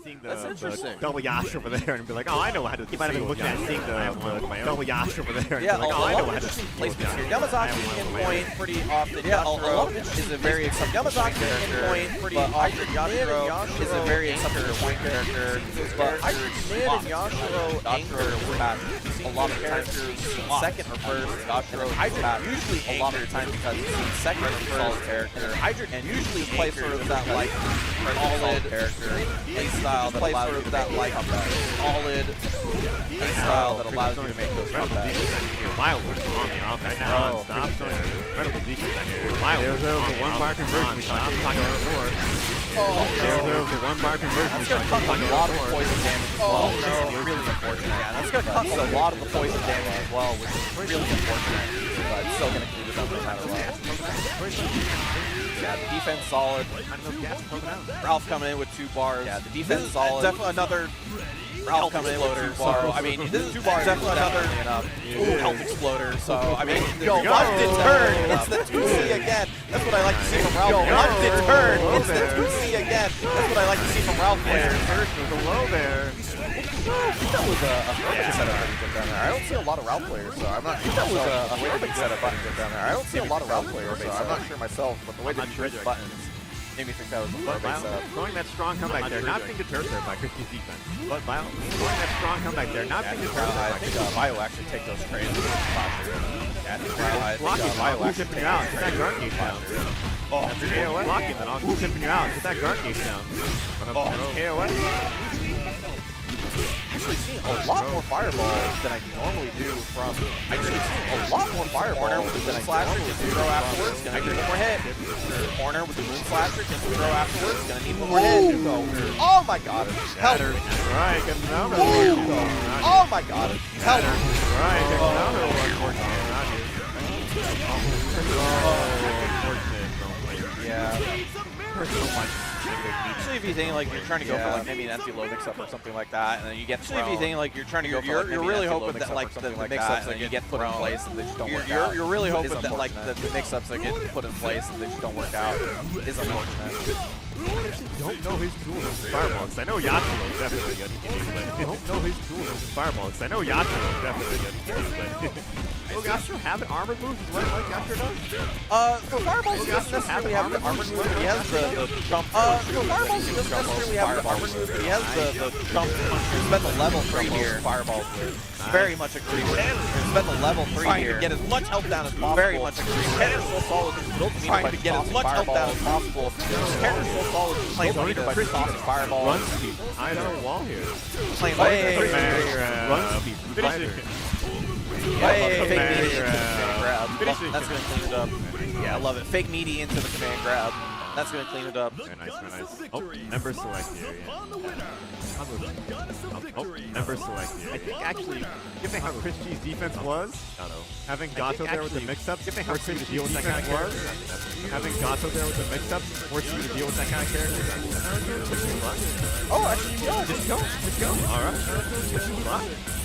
Seeing That's interesting. the double yash over there and be like, oh, I know how to. You might have been looking at seeing the double yash over there. And yeah, be like, oh, I know how to. Placements here. Yamazaki in point pretty often. Yeah, Yashiro is a very acceptable Yamazaki in point pretty often. Yashiro is a very acceptable point character. But Mid and Yashiro anchor matches. A lot of characters second or first. Yashiro usually a lot of times because he's second or first character. And usually plays sort of that like solid character play style that allows you to that like solid play style that allows you to make those comebacks. Wild on the offense. Non-stop. Incredible defense. Wild. There's over one bar conversion. We talked about before. There's over one bar conversion. That's going to cut a lot of poison damage as well, which is really unfortunate. Yeah, that's going to cut a lot of the poison damage as well, which is really unfortunate. But it's still going to keep it up no matter what. Yeah, the defense solid. Ralf coming in with 2 bars. Yeah, the defense is solid. Definitely another Ralf coming in with 2 bars. I mean, this is 2 bars. Definitely another health exploder. So I mean, left and turn. It's the 2C again. That's what I like to see from Ralf. Left and turn. It's the 2C again. That's what I like to see from Ralf players. Below there. I think that was a perfect setup down there. I don't see a lot of Ralf players, so I'm not sure. That was a perfect setup down there. I don't see a lot of Ralf players, so I'm not sure myself. But the way that you hit buttons made me think that was a perfect setup. Throwing that strong comeback there, not being deterred there by KrisG's defense. But Bio throwing that strong comeback there, not being deterred there. I think Bio actually take those trades. Yeah, Bio actually tipping you out. Get that guard gauge down. Oh, KOF blocking that. I'll tipping you out. Get that guard gauge down. KOF. Actually seeing a lot more fireballs than I normally do from. Actually seeing a lot more fireballs than I slasher just to throw afterwards. Gonna need one more hit. Corner with the moon slasher just to throw afterwards. Gonna need one more hit. Oh my god! Help! Right, another one. Oh my god! Help! Right, another one. Yeah. Usually if you think like you're trying to go for like maybe an empty low mix-up or something like that, and then you get thrown. Usually if you think like you're trying to go for like you're really hoping that like the mix-ups that you get put in place and they just don't work out. You're really hoping that like the mix-ups that get put in place and they just don't work out is unfortunate. I don't know his tools in Fireball, because I know O.Yashiro is definitely good. I don't know his tools in Fireball, because I know O.Yashiro is definitely good. O.Yashiro have an armored move as well, like Yashiro does? For Fireballs, he doesn't necessarily have the armored move, but he has the jump. For Fireballs, he doesn't necessarily have the armored move, but he has the jump. Spend the level 3 here. Fireballs very much agree with him. Spend the level 3 here. To get as much health down as possible. Very much agree with him. So solid, trying to get as much health down as possible. Character's so solid, playing leader by tossing fireballs. Run speed. I know wall here. Playing leader. Run speed. That's going to clean it up. Yeah, I love it. Fake meaty into the command grab. That's going to clean it up. Very nice, very nice. Oh, member select here. Member select here. I think actually, given how KrisG's defense was, having Gato there with the mix-ups, given how KrisG to deal with that kind of character, having Gato there with the mix-ups, forcing you to deal with that kind of character. Oh, actually, no. Just go. Just go. All right.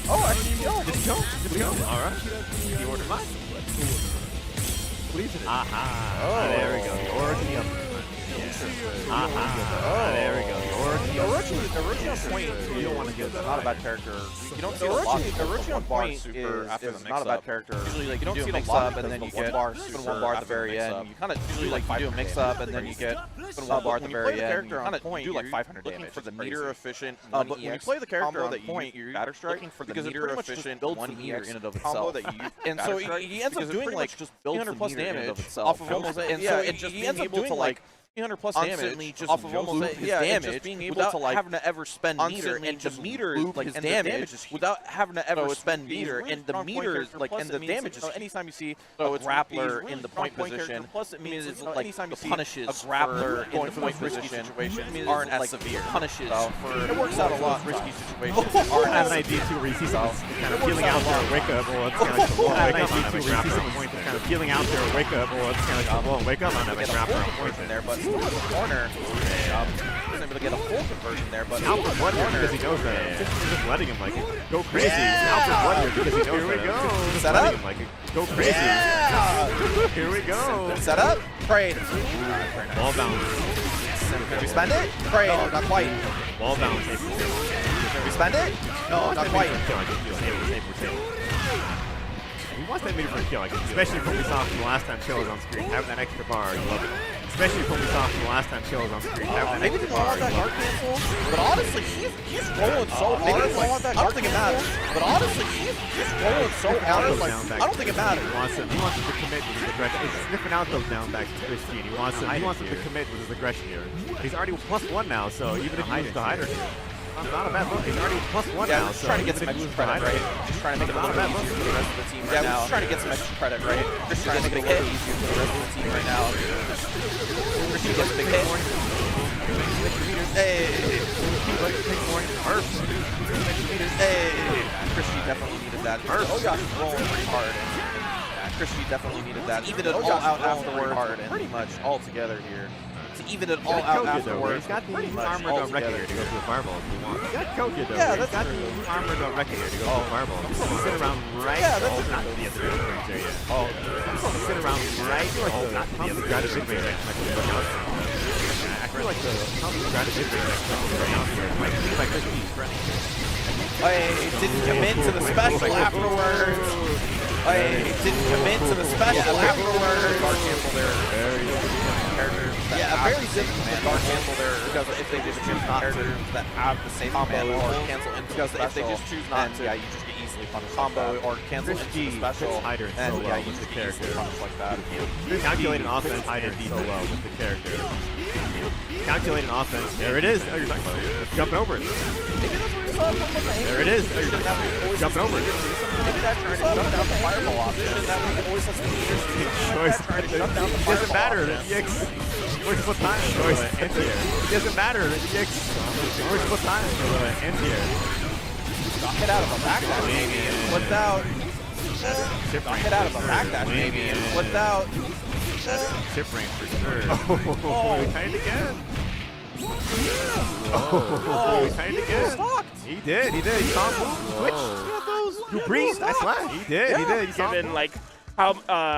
Oh, actually, no. Just go. Just go. All right. You order mine. Please. Aha. Oh, there we go. Orochi up. Aha. There we go. Orochi on point, you don't want to get not a bad character. You don't see a lot. Orochi on point is not a bad character. Usually, like, you don't see a mix-up and then you get spin 1 bar at the very end. You kind of usually like you do a mix-up and then you get spin 1 bar at the very end. You kind of do like 500 damage for the meter efficient. But when you play the character on point, you're batter strike for the meter efficient 1 meter in and of itself. And so he ends up doing like just 300 plus damage off of almost. And so he ends up doing like 300 plus damage just off of almost his damage, just being able to like having to ever spend meter, and the meter like his damage without having to ever spend meter, and the meter like and the damage is anytime you see a grappler in the point position, plus it means it's like the punishes a grappler in the point position aren't as severe. Punishes it works out a lot. Risky situations aren't as idea too where you see someone kind of feeling out there, wake up, or it's kind of like wake up on a grappler, kind of feeling out there, wake up, or it's kind of like wake up on a grappler point there, but. In the corner, wasn't able to get a full conversion there, but Alfred Blood here because he knows that. Just letting him like go crazy. Alfred Blood here because he knows that. Here we go. Set up. Him, like go crazy. Yeah. Here we go. Set up. Trade. Ball bounce. Jason. Can we spend it? Pray. No, not quite. Wall balance. Can we spend it? No, not quite. He wants that mid for a kill, especially from what we saw from the last time Chill was on screen. Having that extra bar, you love it. Especially from what we saw from the last time Chill was on screen. Having that extra bar, that guard cancel. But honestly, he's rolling so hard. I don't think it matters. But honestly, he's rolling so hard. I don't think it matters. He wants him to commit with his aggression. He's sniffing out those down backs to KrisG. He wants him to commit with his aggression here. He's already +1 now, so even if he loses the hider here. Not a bad look. He's already +1 now. Just trying to get some extra credit, right? Just trying to make it a little bit easier for the rest of the team right now. Just trying to get some extra credit, right? Just trying to make it a little easier for the rest of the team right now. KrisG gets a big hit. Hey! Hey! KrisG definitely needed that. O.Yashiro rolling pretty hard. KrisG definitely needed that. Even it all out afterward, and pretty much all together here. To even it all out afterwards. He's got the armored on record here to go to the fireball if he wants. He's got Kokya though. Yeah, he's got the armored on record here to go to the fireball. I'm supposed to sit around right. Yeah, that's not to be at the mid-range there yet. I'm supposed to sit around right. Not to be at the mid-range next time. I feel like the mid-range next time might be like KrisG friendly. Didn't commit to the special afterwards. Didn't commit to the special afterwards. Guard cancel there. Yeah, very difficult to guard cancel there because if they just choose not to that have the same combo or cancel into because if they just choose not to, yeah, you just get easily punished combo or cancel into the special, and yeah, you just get easily punished like that. Calculated offense hider so well with the character. Calculated offense. There it is. Oh, you're talking about it. Jumping over it. There it is. Oh, you're talking about it. Jumping over it. Maybe that trying to shut down the fireball option. That way he always has to It doesn't matter. EX. Where's time? It doesn't matter. EX. Where's time? Anti-air. Got hit out of a backdash maybe and flipped out. Got hit out of a backdash maybe and flipped out. Tip range for sure. Oh, he tied again. Oh, he tied again. He did. He saw him switch. You breathed. That's right. He did. He saw him. Given like how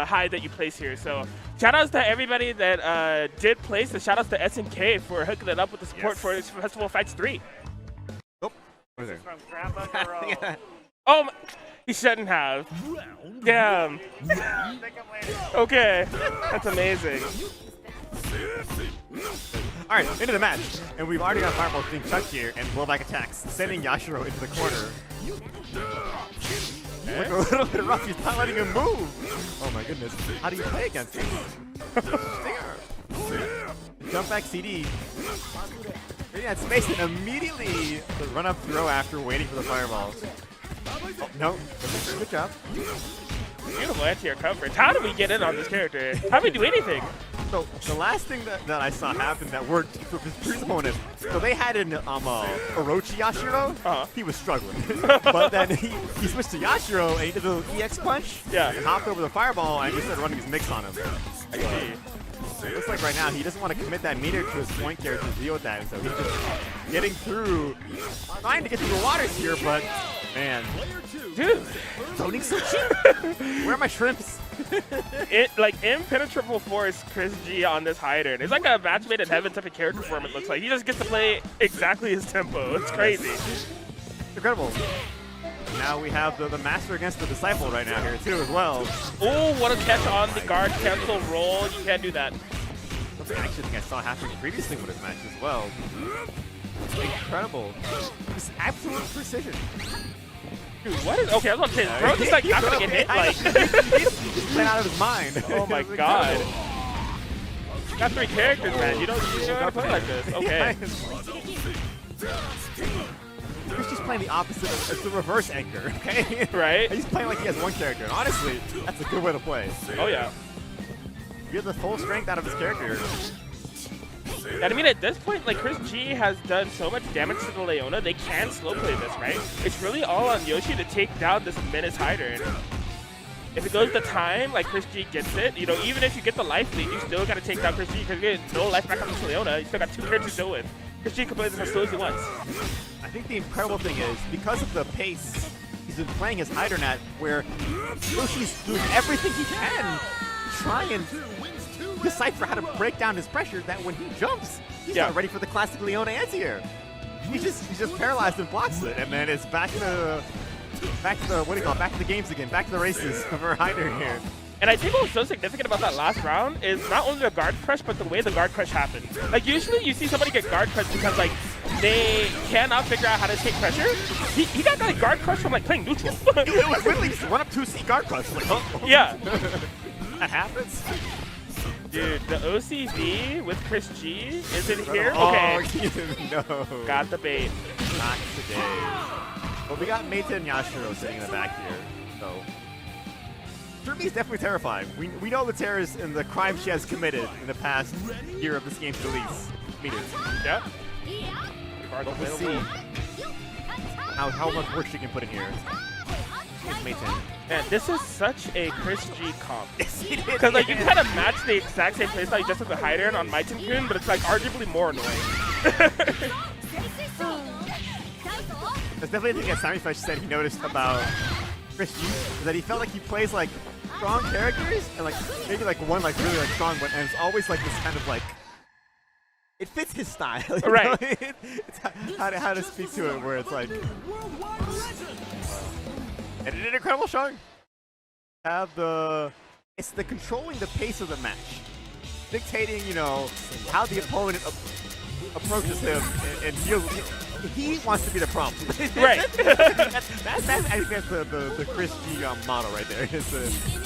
high that you place here. So shout outs to everybody that did place. And shout outs to SNK for hooking it up with the support for Festival Fights 3. Oh, what is it? From Grandpa Girl. Oh, he shouldn't have. Damn. Okay, that's amazing. All right, into the match, and we've already got fireball being chucked here, and blowback attacks, sending Yashiro into the corner. Look a little bit rough. He's not letting him move. Oh my goodness, how do you play against him? Jump back CD. Yeah, it's space and immediately the run up throw after waiting for the fireballs. Oh, no, good job. Beautiful anti-air coverage. How did we get in on this character? How did we do anything? So the last thing that I saw happen that worked for his previous opponent, so they had an Orochi Yashiro. He was struggling, but then he switched to Yashiro and he did the EX punch. Yeah. And hopped over the fireball and he started running his mix on him. I see. So it looks like right now he doesn't want to commit that meter to his point character to deal with that, and so he's just getting through, trying to get through the waters here, but man, dude, Tony's so cheap. Where are my shrimps? Like impenetrable force KrisG on this hider. It's like a match made in heaven type of character for him. It looks like he just gets to play exactly his tempo. It's crazy. Incredible. Now we have the master against the disciple right now here too as well. Oh, what a catch on the guard cancel roll. You can't do that. Something I actually think I saw happening previously with this match as well. Incredible. Just absolute precision. Dude, what is... Okay, I was about to say, bro, just like not gonna get hit. Like, he's playing out of his mind. Oh my god. You got 3 characters, man. You don't gotta play like this. Okay. He's just playing the opposite. It's the reverse anchor, okay? Right? He's playing like he has one character. And honestly, that's a good way to play. Oh, yeah. You have the full strength out of his character. And I mean, at this point, like, KrisG has done so much damage to the Leona, they can slow play this, right? It's really all on Yoshi to take down this menace hider. And if it goes to time, like, KrisG gets it, you know, even if you get the life lead, you still gotta take down KrisG because you get no life back on this Leona. You still got 2 characters to deal with. KrisG can play this as slow as he wants. I think the incredible thing is, because of the pace, he's been playing his hider net where Yoshi's doing everything he can, trying decipher how to break down his pressure that when he jumps, he's not ready for the classic Leona anti-air. He's just paralyzed and blocks it, and then it's back to the back to the games again, back to the races for Hyder here. And I think what was so significant about that last round is not only the guard crush, but the way the guard crush happened. Like, usually you see somebody get guard crush because, like, they cannot figure out how to take pressure. He got, like, guard crush from, like, playing neutral. It was literally just 1-up-2C guard crush. Like, oh. Yeah. That happens? Dude, the OCV with KRISG, is it here? Oh, Okay. No. Got the bait. Not today. Well, we got Meita and Yashiro sitting in the back here, so... Shermie's definitely terrifying. We know the terrors and the crimes she has committed in the past year of this game's release. Yeah. We'll see how much work she can put in here. Man, this is such a KRISG comp. Yes, he did. Because like you kind of match the exact same playstyle you just took the Hyder on Meita-kun, but it's like arguably more annoying. That's definitely the thing that Sammy Fresh said he noticed about KRISG, is that he felt like he plays like strong characters and like maybe like one like really like strong one, and it's always like this kind of like it fits his style, right? It's how to speak to it, where it's like, and it did an incredible showing. It's the controlling the pace of the match, dictating how the opponent approaches him and deals with it. He wants to be the problem. Right. I think that's the KRISG model right there. Is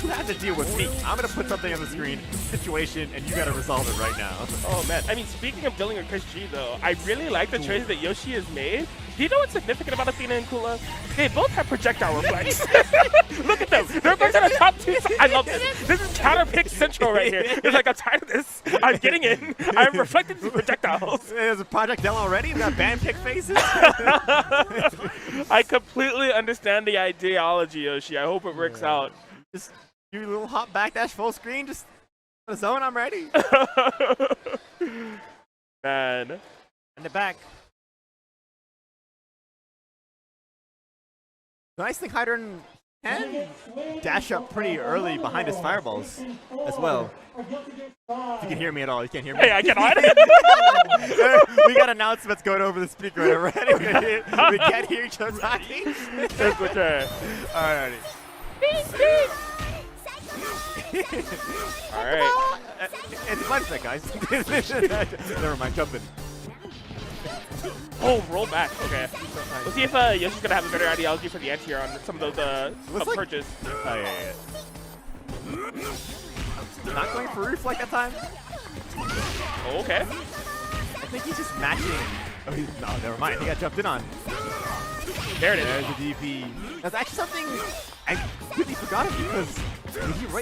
you have to deal with me. I'm going to put something on the screen, situation, and you got to resolve it right now. Oh, man. I mean, speaking of dealing with KRISG, though, I really like the choice that Yoshi has made. Do you know what's significant about Athena and Kula? They both have projectile reflex. Look at them. They're both in the top two. I love this. This is counter pick central right here. It's like, I'm tired of this. I'm getting in. I'm reflecting these projectiles. There's a projectile already. We got band pick faces. I completely understand the ideology, Yoshi. I hope it works out. Just do a little hop backdash full screen. Just on the zone. I'm ready. Man. In the back. The nice thing, Hyder can dash up pretty early behind his fireballs as well. If you can hear me at all, you can't hear me. Hey, I cannot. We got announcements going over the speaker already. We can't hear each other talking. That's okay. Alrighty. Alright. It's fun set, guys. Never mind, jumping. Oh, roll back. Okay. We'll see if Yoshi's going to have a better ideology for the anti-air on some of those approaches. Oh, yeah. Not going for reflect that time. Oh, okay. I think he's just matching. Oh, no, never mind. He got jumped in on. There it is. There's the DP. That's actually something I completely forgot of, because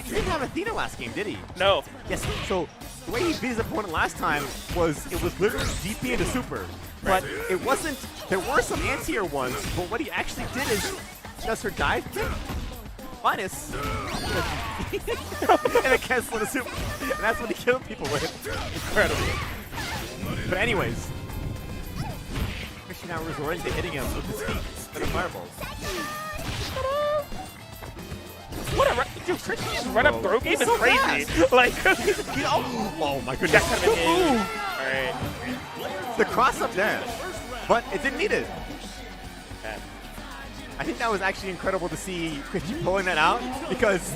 he didn't have Athena last game, did he? No. Yes. So the way he beat his opponent last time was it was literally DP into super. But it wasn't. There were some anti-air ones, but what he actually did is does her dive kick minus and a cancel into super, and that's what he killed people with. Incredible. But anyways, Christian now resorting to hitting him with his feet instead of fireballs. What a dude! Christian's run-up throw game is crazy. Fast. Like, oh my goodness! That kind of move. All right. The cross-up dash, but it didn't need it. I think that was actually incredible to see Christian pulling that out, because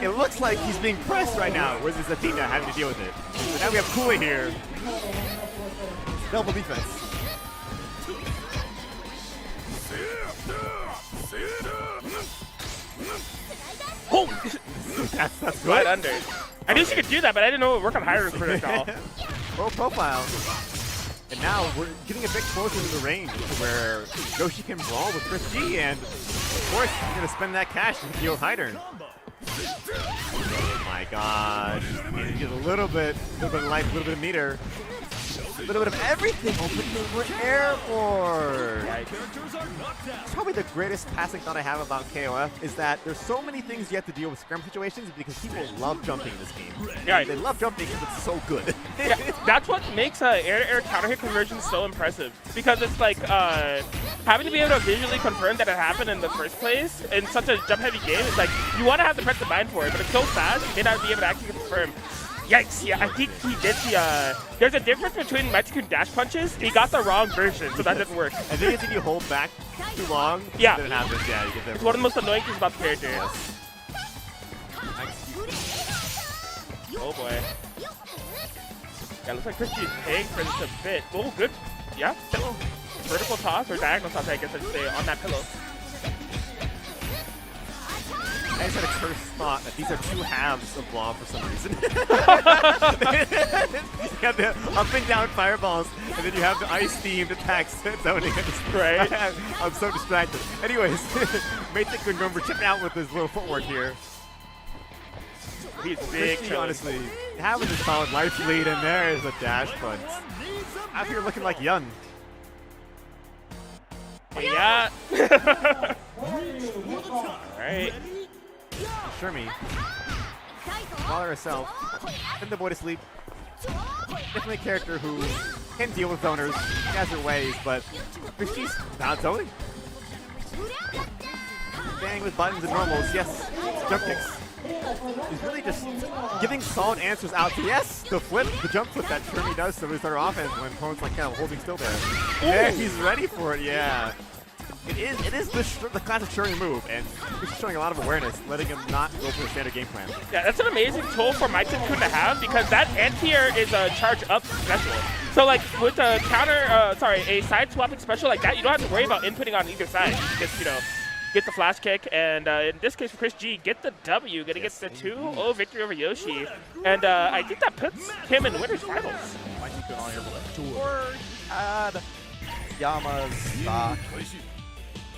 it looks like he's being pressed right now, whereas it's Athena having to deal with it. So now we have Kula here. Double defense. Oh! That's good. Right under. I knew she could do that, but I didn't know it would work on higher critical. Low profile. And now we're getting a bit closer to the range where Yoshi can brawl with KRISG, and of course he's going to spend that cash to deal with Hyder. Oh my gosh. He gets a little bit of life, a little bit of meter. A little bit of everything open for airborne. It's probably the greatest passing thought I have about KOF is that there's so many things you have to deal with scrum situations because people love jumping in this game. Yeah. They love jumping because it's so good. Yeah, that's what makes air-to-air counter hit conversion so impressive, because it's like having to be able to visually confirm that it happened in the first place in such a jump-heavy game. It's like you want to have the presence of mind for it, but it's so fast you may not be able to actually confirm. Yikes, yeah, I think he did the, there's a difference between Mexican dash punches. He got the wrong version, so that didn't work. I think if you hold back too long, yeah, it happens, yeah, you get that. It's one of the most annoying things about the character. Yes. Oh boy. Yeah, looks like KrisG is paying for this a bit. Oh, good. Yeah, still vertical toss or diagonal toss, I guess I should say, on that pillow. I just had a cursed thought that these are two halves of Blanc for some reason. You have the up and down fireballs, and then you have the ice-themed attacks zoning. Right. I'm so distracted. Anyways, Matrix can remember chipping out with his little footwork here. He's big, KrisG, honestly, having a solid life lead, and there is a dash punch. Out here looking like Yun. Yeah. Alright. Shermie, Waller herself, send the boy to sleep. Definitely a character who can deal with zoners. She has her ways, but KrisG's not zoning. Bang with buttons and normals, yes. Jump kicks. He's really just giving solid answers out to, yes, the flip, the jump flip that Shermie does to restart her offense when opponent's like kind of holding still there. Yeah, he's ready for it, yeah. It is the classic Shermie move, and he's showing a lot of awareness, letting him not go for the standard game plan. Yeah, that's an amazing tool for Meitzenkun to have, because that anti-air is a charge up special. So like with a counter, a side swapping special like that, you don't have to worry about inputting on either side. You just, you know, get the flash kick, and in this case for KrisG, get the W, gonna get the 2-0 victory over Yoshi. And I think that puts him in winners finals. Meitzenkun on here, but had Yama's stock.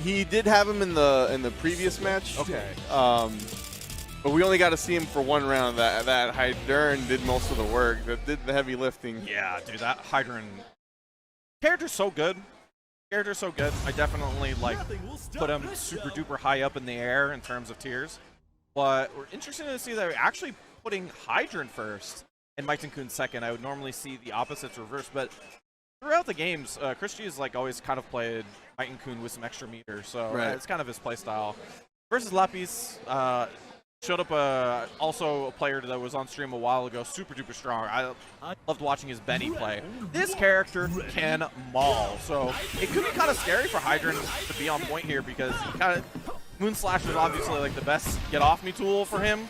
He did have him in the previous match. Okay. But we only got to see him for one round. That Hydern did most of the work. That did the heavy lifting. Yeah, dude, that Hydern character's so good. Character's so good. I definitely like put him super duper high up in the air in terms of tiers. But we're interested to see that we're actually putting Hydern first and Meitzenkun second. I would normally see the opposites reversed, but throughout the games, KrisG has like always kind of played Meitzenkun with some extra meter, so it's kind of his play style. Versus Lapis, showed up also a player that was on stream a while ago, super duper strong. I loved watching his Benny play. This character can maul, so it could be kind of scary for Hydern to be on point here because Moon Slash is obviously like the best get off me tool for him.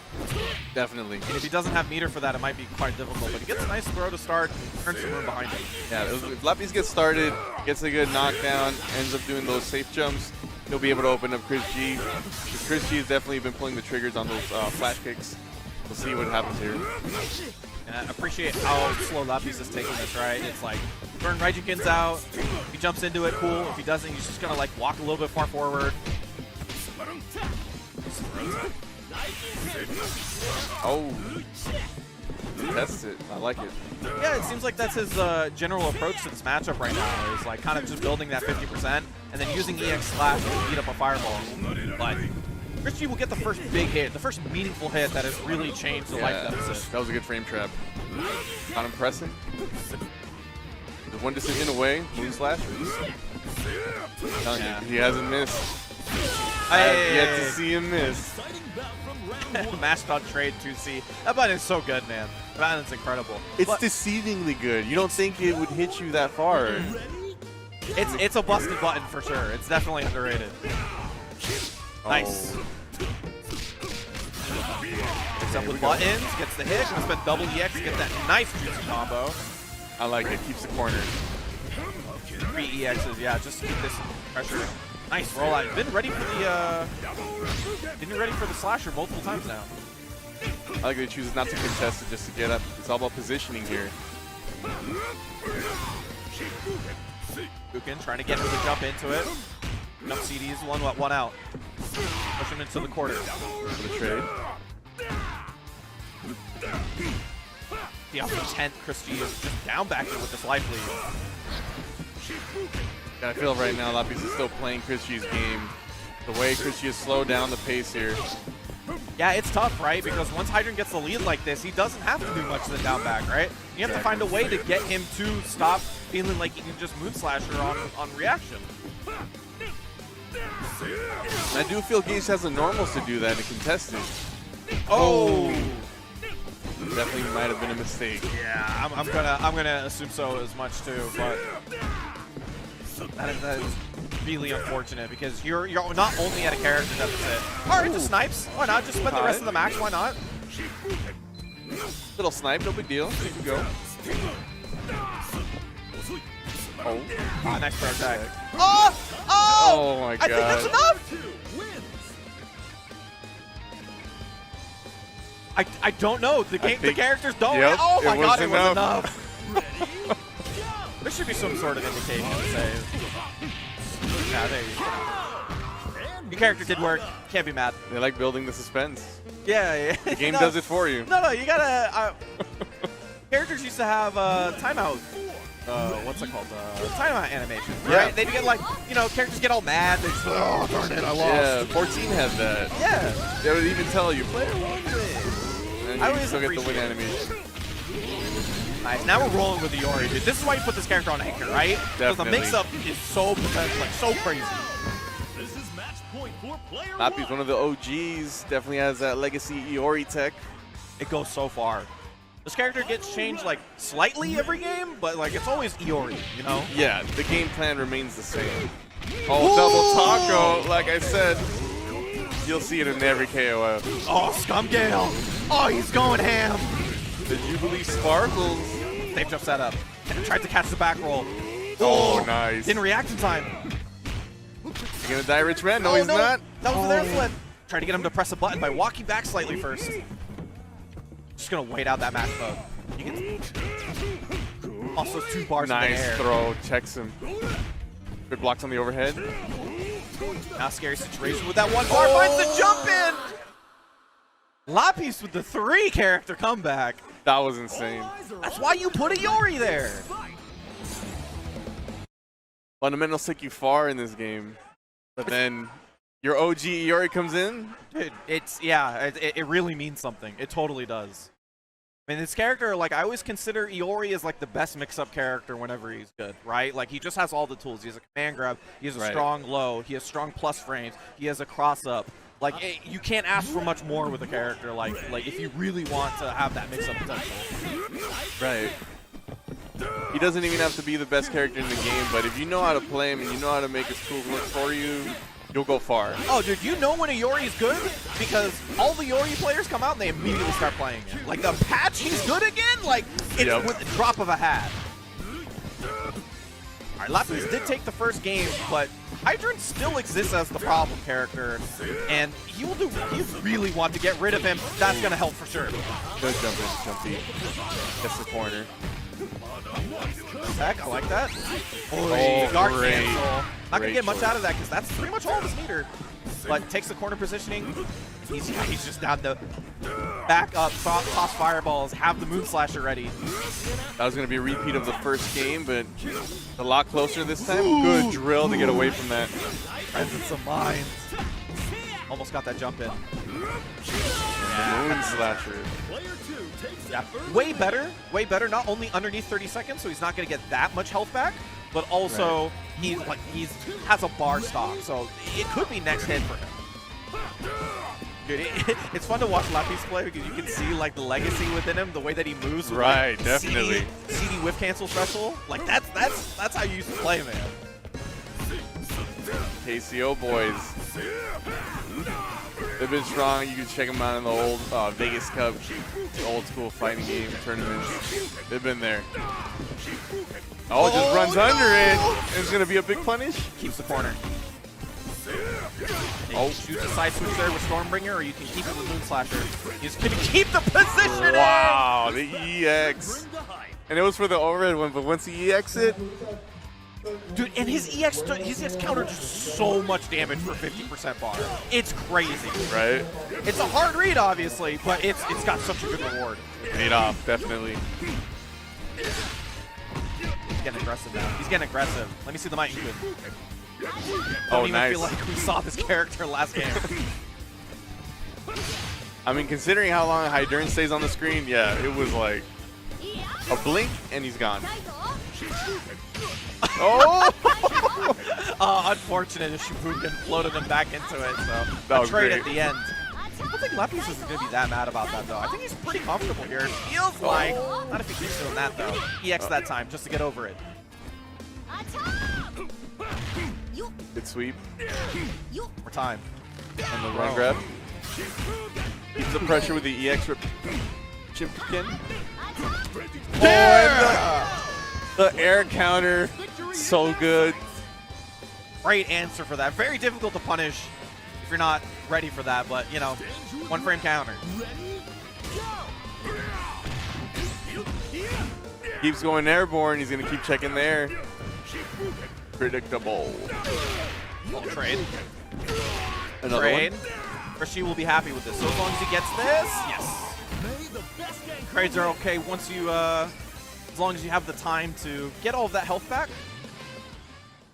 Definitely. And if he doesn't have meter for that, it might be quite difficult. But he gets a nice throw to start, turns some room behind him. Yeah, if Lapis gets started, gets a good knockdown, ends up doing those safe jumps, he'll be able to open up KrisG. KrisG has definitely been pulling the triggers on those flash kicks. We'll see what happens here. And I appreciate how slow Lapis is taking this, right? It's like, burn Raijukin's out, if he jumps into it, cool. If he doesn't, he's just gonna like walk a little bit far forward. Oh, that's it. I like it. Yeah, it seems like that's his general approach to this matchup right now. Is like kind of just building that 50% and then using EX slash to beat up a fireball. But KrisG will get the first big hit, the first meaningful hit that has really changed the life deficit. That was a good frame trap. Not impressive. The one decision away, Moon Slash. He hasn't missed. I have yet to see him miss. Mastodon trade 2C. That button is so good, man. That button's incredible. It's deceivingly good. You don't think it would hit you that far. It's a busted button for sure. It's definitely underrated. Nice. Picks up with buttons, gets the hit, gonna spend double EX to get that nice juicy combo. I like it. Keeps the corner. 3 EXs, yeah, just to keep this pressure. Nice rollout. Been ready for the slasher multiple times now. I like that he chooses not to contest it just to get up. It's all about positioning here. Bukin trying to get him to jump into it. Enough CDs, one out. Push him into the quarter. For the trade. The off intent, KrisG is just down backing with this life lead. I feel right now Lapis is still playing KrisG's game. The way KrisG has slowed down the pace here. Yeah, it's tough, right? Because once Hydern gets the lead like this, he doesn't have to do much of the down back, right? You have to find a way to get him to stop feeling like he can just Moon Slasher on reaction. I do feel Geese has the normals to do that and contest it. Oh! definitely might have been a mistake. Yeah, I'm gonna assume so as much too, but that is really unfortunate because you're not only at a character deficit. All right, just snipes. Why not? Just spend the rest of the match. Why not? Little snipe, no big deal. You can go. Oh, nice throw tag. Oh! Oh! Oh my god. I think that's enough! I don't know. The characters don't. Yep, Oh my god, it was enough. enough. There should be some sort of indication to say. Yeah, there you go. Your character did work. Can't be mad. They like building the suspense. Yeah. The game does it for you. No, you gotta. Characters used to have timeout. What's it called? Timeout animation. Right? Yeah. They'd get like, characters get all mad. They just, oh, darn it, I lost. Yeah, 14 had that. Yeah. They would even tell you, player won this. And I you always still get the win appreciate animation. Nice. Now we're rolling with Iori, dude. This is why you put this character on anchor, right? Because the Definitely. mix-up is so potential, like so crazy. This is match point for player Lapis, one of the OGs, definitely has that legacy Iori tech. It goes so far. This character gets changed like slightly every game, but like it's always Iori, you know? Yeah, the game plan remains the same. Oh, double taco, like I said. You'll see it in every KOF. Oh, Scum Gale. Oh, he's going ham. The Jubilee Sparkles. They've just set up. And tried to catch the back roll. Oh, nice. Didn't react in time. He's gonna die rich man? No, he's not. That was their flip. Tried to get him to press a button by walking back slightly first. Just gonna wait out that match mode. You can also 2 bars in the Nice air. throw, checks him. Good blocks on the overhead. Now scary situation with that 1 bar. Finds the jump in. Lapis with the 3 character comeback. That was insane. That's why you put a Iori there. Fundamentals take you far in this game, but then your OG Iori comes in. Dude, it really means something. It totally does. I mean, this character, like, I always consider Iori as, like, the best mix-up character whenever he's good, right? Like, he just has all the tools. He has a command grab. He has a strong low. He has strong plus frames. He has a cross-up. Like, you can't ask for much more with a character, like if you really want to have that mix-up potential. Right. He doesn't even have to be the best character in the game, but if you know how to play him and you know how to make his tools work for you, you'll go far. Oh, dude, you know when a Iori is good? Because all the Iori players come out and they immediately start playing it. Like, the patch, he's good again? Like, it's with the drop of a hat. All right, Lapis did take the first game, but Hydrant still exists as the problem character, and he will do. If you really want to get rid of him, that's going to help for sure. Good jump in, jumpy. That's the corner. Heck, I like that. Oh, guard great. cancel. Not going to Great get much choice. out of that because that's pretty much all that's needed. But takes the corner positioning. He's just down to back up, toss fireballs, have the moon slasher ready. That was going to be a repeat of the first game, but a lot closer this time. Good drill to get away from that. Presence of mind. Almost got that jump in. Moon slasher. Yeah, way better. Not only underneath 30 seconds, so he's not going to get that much health back, but also he has a bar stock, so it could be next hit for him. Dude, it's fun to watch Lapis play because you can see like the legacy within him, the way that he moves. With, Right, like, definitely. CD whiff cancel special. Like that's how you used to play, man. KCO boys. They've been strong. You can check them out in the old Vegas Cup, the old school fighting game tournaments. They've been there. Oh, just runs under it. It's going to be a big punish. Keeps the corner. Oh, shoots a side switch there with Stormbringer, or you can keep it with Moon Slasher. He's going to keep the position. Wow, the EX. And it was for the overhead one, but once he EX it, dude, and his EX counter does so much damage for 50% bar. It's crazy. right? It's a hard read, obviously, but it's got such a good reward. Paid off, definitely. He's getting aggressive now. He's getting aggressive. Let me see the mic. Oh, Don't even nice. feel like we saw this character last game. I mean, considering how long Hydrant stays on the screen, yeah, it was like a blink and he's gone. Oh! Unfortunate if Shibuken floated him back into it, so That a was trade great. at the end. think Lapis is going to be that mad about that, though. I think he's pretty comfortable here. It feels like, not if he keeps doing that, though. EX that time, just to get over it. Good sweep. More time. And the run grab. Keeps the pressure with the EX rip. Chimkin. The air counter. So good. Great answer for that. Very difficult to punish if you're not ready for that, but, you know, 1 frame counter. Keeps going airborne. He's going to keep checking there. Predictable. Trade. Another Trade. one. Rishi will be happy with this. So as long as he gets this, yes. Trades are okay once you, as long as you have the time to get all of that health back.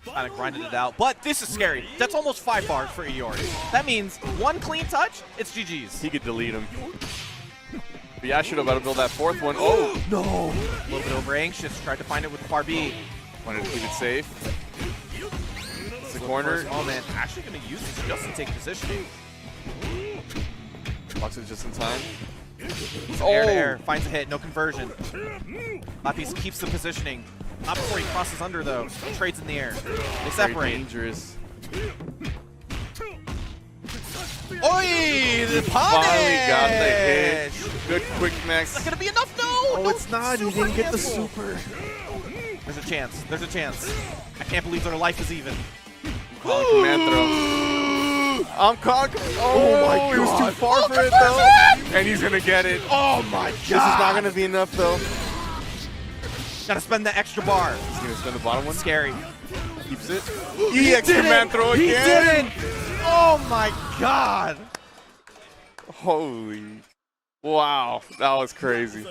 Kind of grinded it out, but this is scary. That's almost 5 bars for Iori. That means 1 clean touch, it's GG's. He could delete him. O.Yashiro about to build that 4th one. Oh, no. A little bit over anxious. Tried to find it with the far B. Wanted to keep it safe. It's the corner. Oh, man. Actually going to use this just to take positioning. Blocks it just in time. Air to air. Finds a hit. No conversion. Lapis keeps the positioning. Not before he crosses under, though. Trades in the air. They separate. Very dangerous. Oi! The punish! Finally got the hit. Good quick max. Is that going to be enough? No! Oh, No, it's not. He didn't get the super. There's a chance. There's a chance. I can't believe their life is even. Calling command throw. I'm calling. Oh my God. He was too far for it, though. And he's going to get it. Oh my God! This is not going to be enough, though. Gotta spend the extra bar. He's going to spend the bottom one. Scary. Keeps it. EX command throw again. He didn't! Oh my God! Holy. Wow. That was crazy.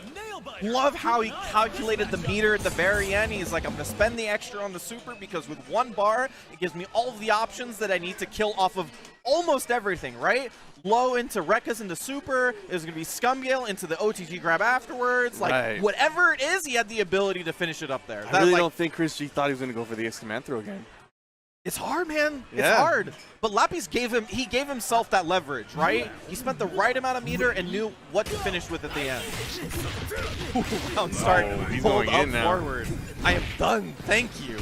Love how he calculated the meter at the very end. He's like, I'm going to spend the extra on the super because with 1 bar, it gives me all of the options that I need to kill off of almost everything, right? Low into Rekkas into super. There's going to be Scumgale into the OTG grab afterwards. Like, whatever it is, he had the ability to finish it up there. I really don't think ChrisG thought he was going to go for the X command throw again. It's hard, man. Yeah. It's hard. But Lapis gave himself that leverage, right? He spent the right amount of meter and knew what to finish with at the end. Round start. He's Hold going up in now. forward. I am done. Thank you.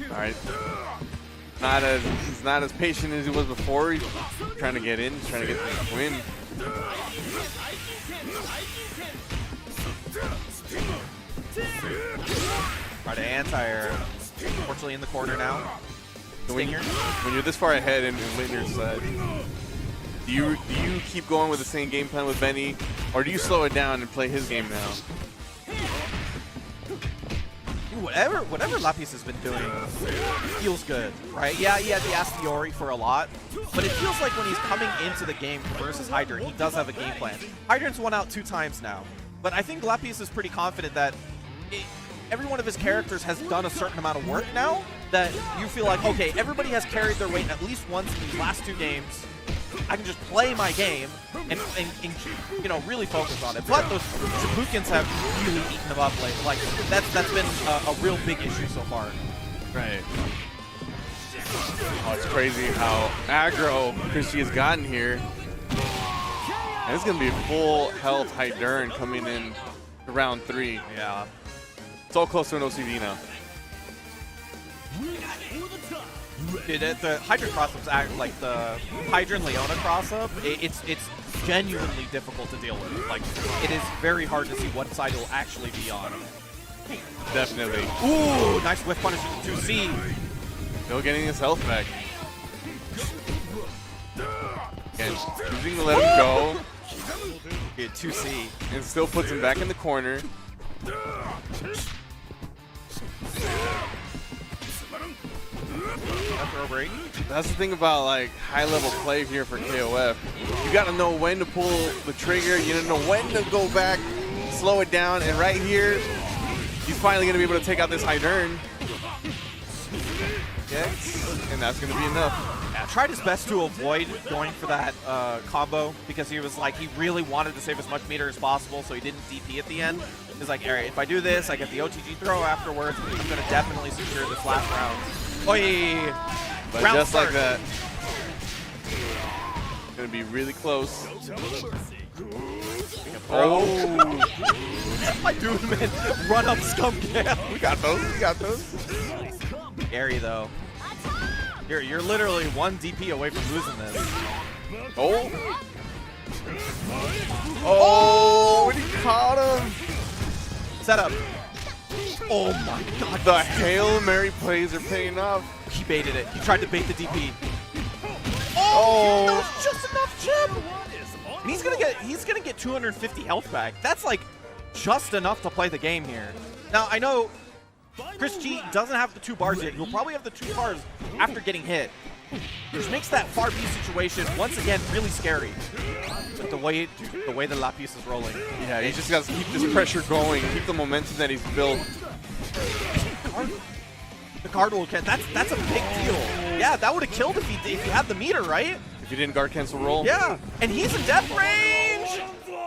All right. He's not as patient as he was before. He's trying to get in. He's trying to get the win. Try to anti-air. Unfortunately in the corner now. When you're this far ahead in Lintner's side, do you keep going with the same game plan with Benny, or do you slow it down and play his game now? Whatever Lapis has been doing feels good, right? Yeah, he had to ask Iori for a lot, but it feels like when he's coming into the game versus Hydrant, he does have a game plan. Hydrant's won out 2 times now, but I think Lapis is pretty confident that every one of his characters has done a certain amount of work now that you feel like, okay, everybody has carried their weight at least once in these last 2 games. I can just play my game and you know, really focus on it. But those Shibukins have really eaten him up late. Like that's been a real big issue so far. Right. Oh, it's crazy how aggro ChrisG has gotten here. And it's gonna be a full health Hydern coming in to round 3. Yeah. It's all close to an OCV now. Dude, the Hydrant cross-ups act like the Hydrant Leona cross-up. It's genuinely difficult to deal with. Like, it is very hard to see what side it'll actually be on. Definitely. Ooh, nice whiff punish with 2C. Still getting his health back. And choosing to let him go. Dude, 2C. And still puts him back in the corner. That's the thing about like high-level play here for KOF. You got to know when to pull the trigger. You got to know when to go back, slow it down, and right here, he's finally going to be able to take out this Hydern. Yes, and that's going to be enough. Yeah, tried his best to avoid going for that combo because he was like, he really wanted to save as much meter as possible, so he didn't DP at the end. He's like, all right, if I do this, I get the OTG throw afterwards, I'm going to definitely secure this last round. Oi! But Round just like start. that. Gonna be really close. Oh! My dude, man. Run up scum camp. We got those. We got those. Scary, though. You're literally one DP away from losing this. Oh! Oh! When he caught him! Set up. Oh my god. The Hail Mary plays are paying off. He baited it. He tried to bait the DP. Oh! That was just enough chip. And he's gonna get 250 health back. That's like just enough to play the game here. Now I know KrisG doesn't have the 2 bars yet. He'll probably have the 2 bars after getting hit, which makes that far B situation once again really scary. But the way the Lapis is rolling. Yeah, he just got to keep this pressure going, keep the momentum that he's built. The card will catch. That's a big deal. Yeah, that would have killed if he had the meter, right? If he didn't guard cancel roll. Yeah, and he's in death range.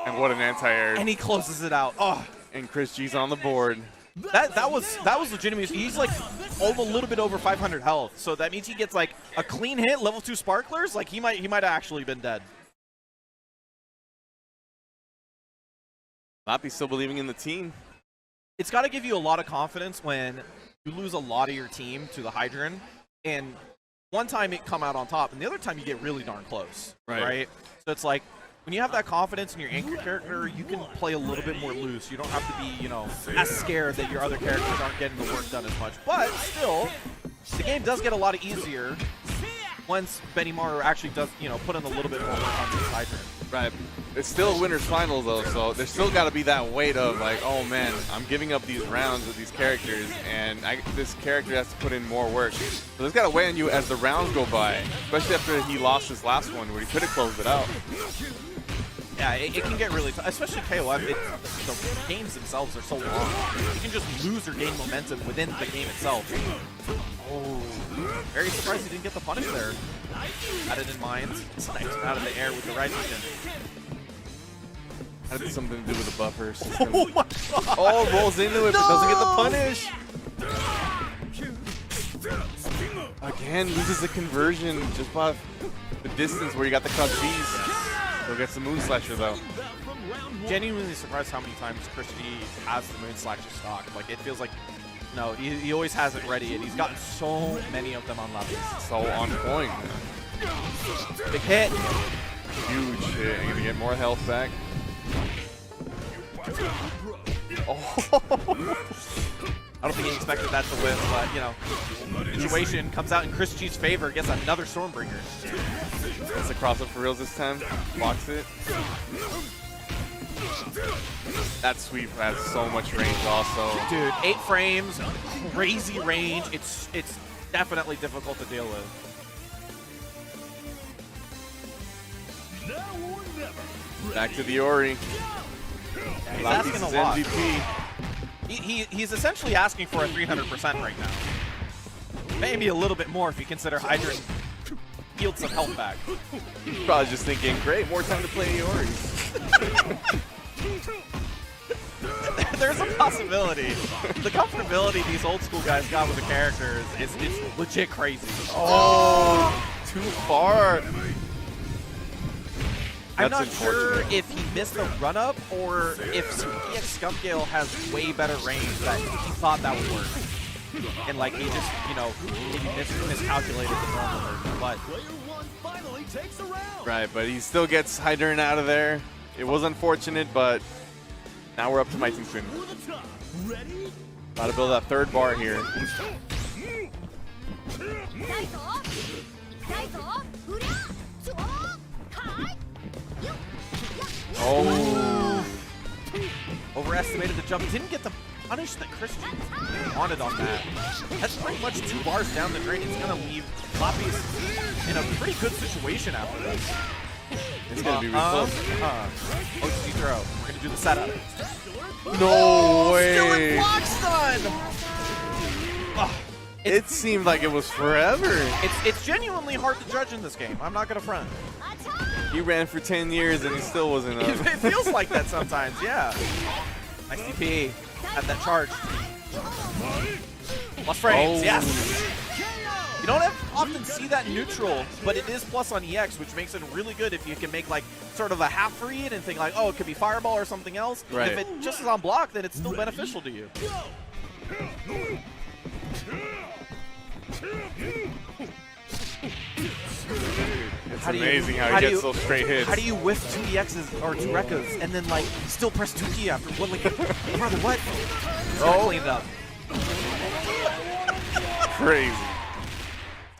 And what an anti-air. And he closes it out. Oh, And KrisG's on the board. that was legitimate. He's like a little bit over 500 health, so that means he gets like a clean hit, level 2 sparklers. Like he might have actually been dead. Lapis still believing in the team. It's got to give you a lot of confidence when you lose a lot of your team to the Hydran, and one time it come out on top, and the other time you get really darn close, right? So it's like, when you have that confidence in your anchor character, you can play a little bit more loose. You don't have to be, you know, as scared that your other characters aren't getting the work done as much. But still, the game does get a lot easier once Benimaru actually does, you know, put in a little bit more work on this Hydran. Right. It's still a winner's final though, so there's still got to be that weight of like, oh man, I'm giving up these rounds with these characters, and this character has to put in more work. So there's got to weigh on you as the rounds go by, especially after he lost his last one where he could have closed it out. Yeah, it can get really tough, especially KOF. The games themselves are so long. You can just lose or gain momentum within the game itself. Oh, very surprised he didn't get the punish there. Had it in mind. Snipes out of the air with the right vision. Had something to do with the buffer system. Oh my god! Oh, rolls into it, but doesn't get the punish. Again, loses the conversion just by the distance where you got the cut Geese. He'll get some Moon Slasher though. Genuinely surprised how many times KrisG has the Moon Slasher stock. Like, it feels like, no, he always has it ready, and he's gotten so many of them on Lapis. So on point. Big hit. Huge hit. You're gonna get more health back. Oh. I don't think he expected that to win, but, you know, situation comes out in KrisG's favor, gets another Stormbringer. It's a cross-up for reals this time. Blocks it. That sweep has so much range also. Dude, 8 frames, crazy range. It's definitely difficult to deal with. Now or never. Back to the Iori. Yeah, he's Lapis asking a is lot. MVP. He's essentially asking for a 300% right now. Maybe a little bit more if you consider Hydran healed some health back. He's probably just thinking, great, more time to play Iori. There's a possibility. The comfortability these old school guys got with the characters is legit crazy. Oh, too far. I'm That's not sure unfortunate. if he missed the run-up or if EX Skunkgale has way better range that he thought that would work. And like he just, you know, maybe miscalculated the normal version. But Player 1 finally takes a round. Right, but he still gets Hydran out of there. It was unfortunate, but now we're up to my team swing. For the top. Ready? Got to build that third bar here. Oh, overestimated the jump. Didn't get the punish that KrisG wanted on that. That's pretty much 2 bars down the drain. It's going to leave Lapis in a pretty good situation after this. it's going to be really close. OG throw. We're going to do the setup. No way. Still in block stun! It seemed like it was forever. It's genuinely hard to judge in this game. I'm not going to front. He ran for 10 years and he still wasn't up. It feels like that sometimes, yeah. Nice DP. Had that charge. Plus frames, Oh. yes. You don't often see that in neutral, but it is plus on EX, which makes it really good if you can make like sort of a half read and think like, oh, it could be fireball or something else. Right. If it just is on block, then it's still beneficial to you. It's amazing how he gets those straight hits. How do you whiff 2 EXs or 2 Rekkas and then like still press 2 key after? What, like, brother, what? Oh, clean it up. Crazy.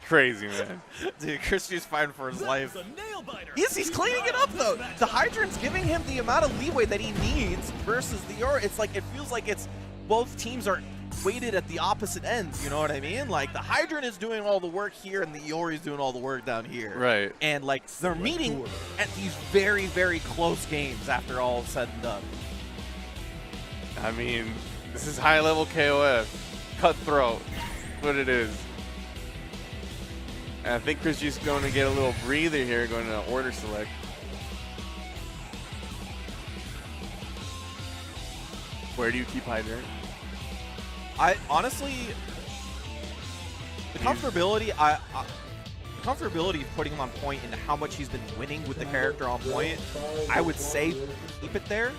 Crazy, man. Dude, ChrisG's fighting for his life. The nail biter. He's cleaning it up though. The Hydrant's giving him the amount of leeway that he needs versus the Iori. It's like, it feels like it's both teams are weighted at the opposite ends, you know what I mean? Like the Hydrant is doing all the work here and the Iori is doing all the work down here. Right. And like they're meeting at these very, very close games after all is said and done. I mean, this is high-level KOF. Cutthroat. What it is. And I think ChrisG's going to get a little breather here, going to order select. Where do you keep Hydrant? I honestly, the comfortability, comfortability of putting him on point and how much he's been winning with the character on point, I would say keep it there.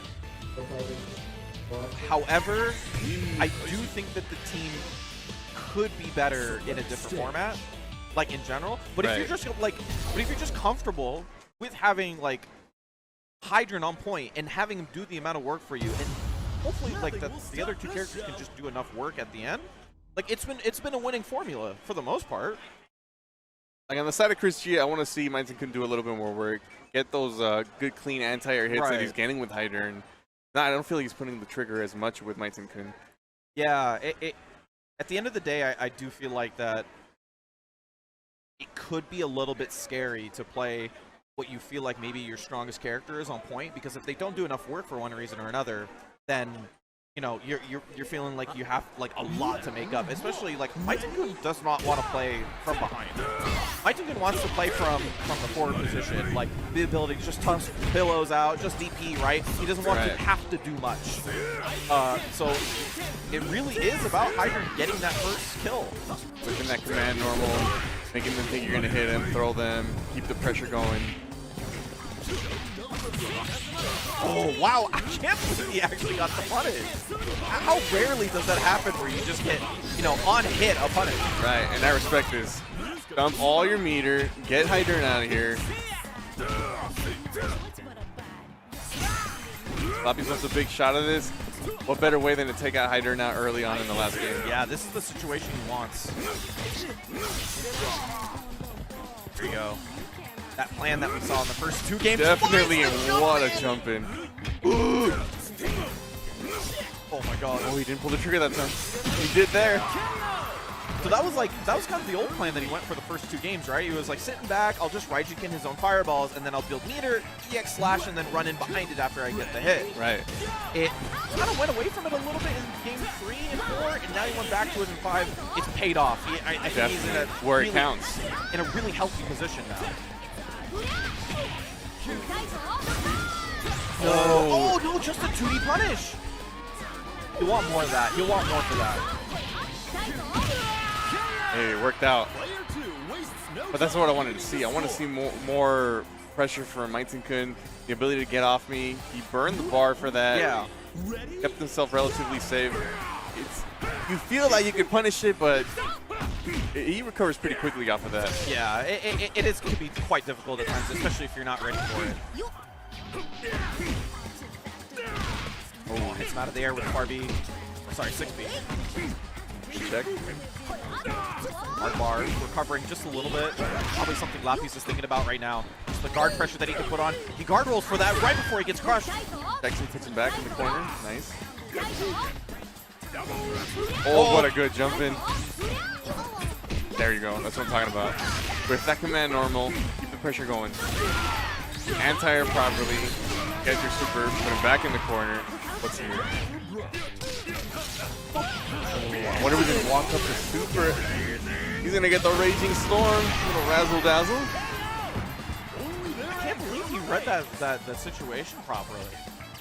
However, I do think that the team could be better in a different format, like in general. But if you're just like, if you're just comfortable with having like Hydrant on point and having him do the amount of work for you, and hopefully like the other 2 characters can just do enough work at the end, like it's been a winning formula for the most part. Like on the side of ChrisG, I want to see NYChrisG do a little bit more work, get those good clean anti-air hits that he's getting with Hydrant. No, I don't feel like he's putting the trigger as much with NYChrisG. Yeah, at the end of the day, I do feel like that it could be a little bit scary to play what you feel like maybe your strongest character is on point, because if they don't do enough work for one reason or another, then you know you're feeling like you have like a lot to make up. Especially like NYChrisG does not want to play from behind. NYChrisG wants to play from the forward position, like the ability to just toss pillows out, just DP, right? He doesn't want to have to do much. So it really is about Hydrant getting that first kill. Whipping that command normal, making them think you're going to hit him, throw them, keep the pressure going. Oh, wow. I can't believe he actually got the punish. How rarely does that happen where you just get, you know, on hit a punish? Right, and I respect this. Dump all your meter, get Hydrant out of here. Lapis wants a big shot of this. What better way than to take out Hydrant out early on in the last game? Yeah, this is the situation he wants. There you go. That plan that we saw in the first 2 games. Definitely, and what a jump in. Ooh. Oh my god. Oh, he didn't pull the trigger that time. He did there. So that was kind of the old plan that he went for the first 2 games, right? He was like sitting back, I'll just Raijin in his own fireballs, and then I'll build meter, EX slash, and then run in behind it after I get the hit. Right. It kind of went away from it a little bit in game 3 and 4, and now he went back to it in 5. It's paid off. I think he's in a where really, it counts. In a really healthy position now. No. Oh no, just a 2D punish. You want more of that. You want more for that. Hey, it worked out. But that's what I wanted to see. I want to see more pressure from NYChrisG, the ability to get off me. He burned the bar for that. Yeah. Kept himself relatively safe. You feel like you could punish it, but he recovers pretty quickly off of that. Yeah, it can be quite difficult at times, especially if you're not ready for it. Oh, hits him out of the air with 4B. Sorry, 6B. Check. Hard bar, recovering just a little bit. Probably something Lapis is thinking about right now. Just the guard pressure that he can put on. He guard rolls for that right before he gets crushed. Actually puts him back in the corner. Nice. Oh, what a good jump in. There you go. That's what I'm talking about. With that command normal, keep the pressure going. Anti-air properly. Get your super. Put him back in the corner. What's here? I wonder if we can walk up the super. He's going to get the Raging Storm. Little razzle-dazzle. I can't believe he read that situation properly.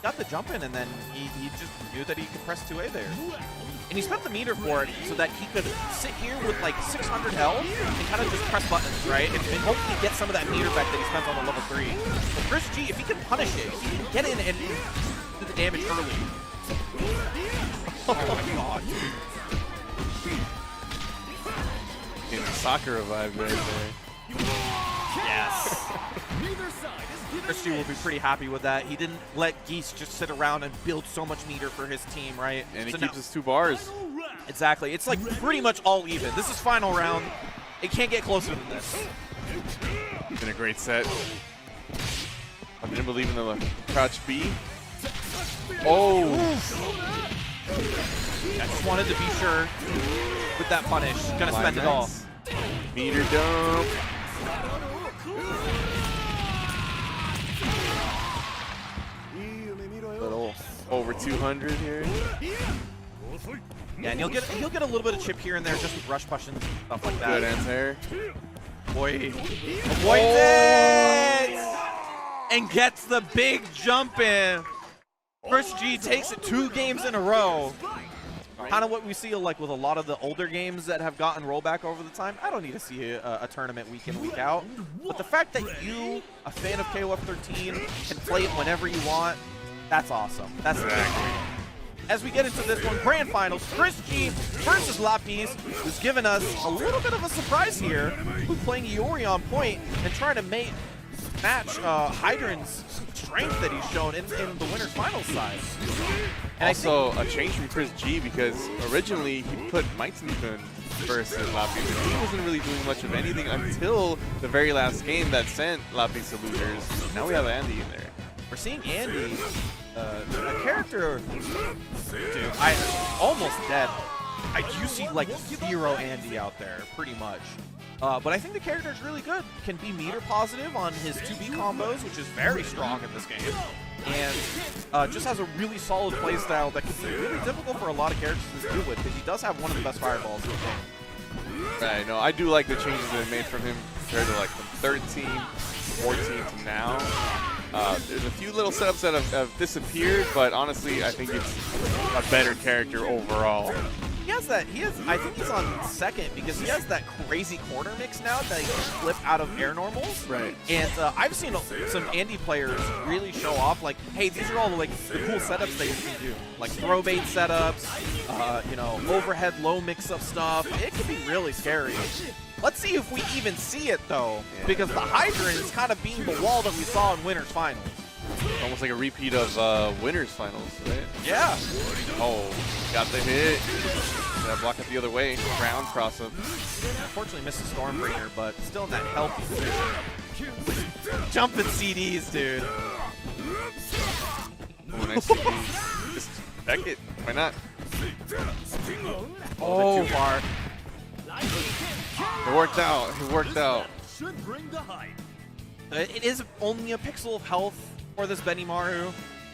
Got the jump in, and then he just knew that he could press 2A there. And he spent the meter for it so that he could sit here with like 600 health and kind of just press buttons, right? And hopefully get some of that meter back that he spent on the level 3. But KrisG, if he can punish it, if he can get in and do the damage early. Oh my god. Getting soccer revive right there. Yes. Neither side is giving KrisG will be pretty happy with that. He didn't let Geese just sit around and build so much meter for his team, right? And he So keeps now- his 2 bars. final round. Exactly. It's like pretty much all even. This is final round. It can't get closer than this. It's been a great set. I didn't believe in the crouch B. Oh! I just wanted to be sure with that punish. Gonna spend it all. Meter dump. Little over 200 here. Yeah, and he'll get a little bit of chip here and there just with rush push and stuff like that. Good answer. Boy, avoids it and gets the big jump in. KrisG takes it 2 games in a row. Kind of what we see like with a lot of the older games that have gotten rollback over the time. I don't need to see a tournament week in, week out. But the fact that you, a fan of KOF 13, can play it whenever you want, that's awesome. That's exactly. As we get into this one, grand finals, KrisG versus Lapis, who's given us a little bit of a surprise here, who's playing Iori on point and trying to match Hydran's strength that he's shown in the winner's finals side. And Also, a change from KrisG because originally he put Maitzen-kun versus Lapis, and he wasn't really doing much of anything until the very last game that sent Lapis to losers. Now we have Andy in there. we're seeing Andy, a character, dude, I almost dead. I do see like 0 Andy out there, pretty much. But I think the character is really good. Can be meter positive on his 2B combos, which is very strong in this game. And just has a really solid playstyle that can be really difficult for a lot of characters to deal with, because he does have one of the best fireballs in the game. Right, no, I do like the changes that they made from him compared to like from 13, 14 to now. There's a few little setups that have disappeared, but honestly, I think it's a better character overall. He has that, I think he's on second because he has that crazy corner mix now that he can flip out of air normals. Right. And I've seen some Andy players really show off, like, hey, these are all like the cool setups that you can do. Like throw bait setups, you know, overhead low mix-up stuff. It can be really scary. Let's see if we even see it, though, because the Hydran is kind of being the wall that we saw in Winners Finals. Almost like a repeat of Winners Finals, right? Yeah. Oh, got the hit. Yeah, block it the other way. Ground cross up. Unfortunately missed the Stormbreaker, but still in that healthy position. Jumping CDs, dude. Oh, nice CD. Just back it. Why not? Oh, too far. It worked out. It worked out. Should bring the hype. It is only a pixel of health for this Benimaru,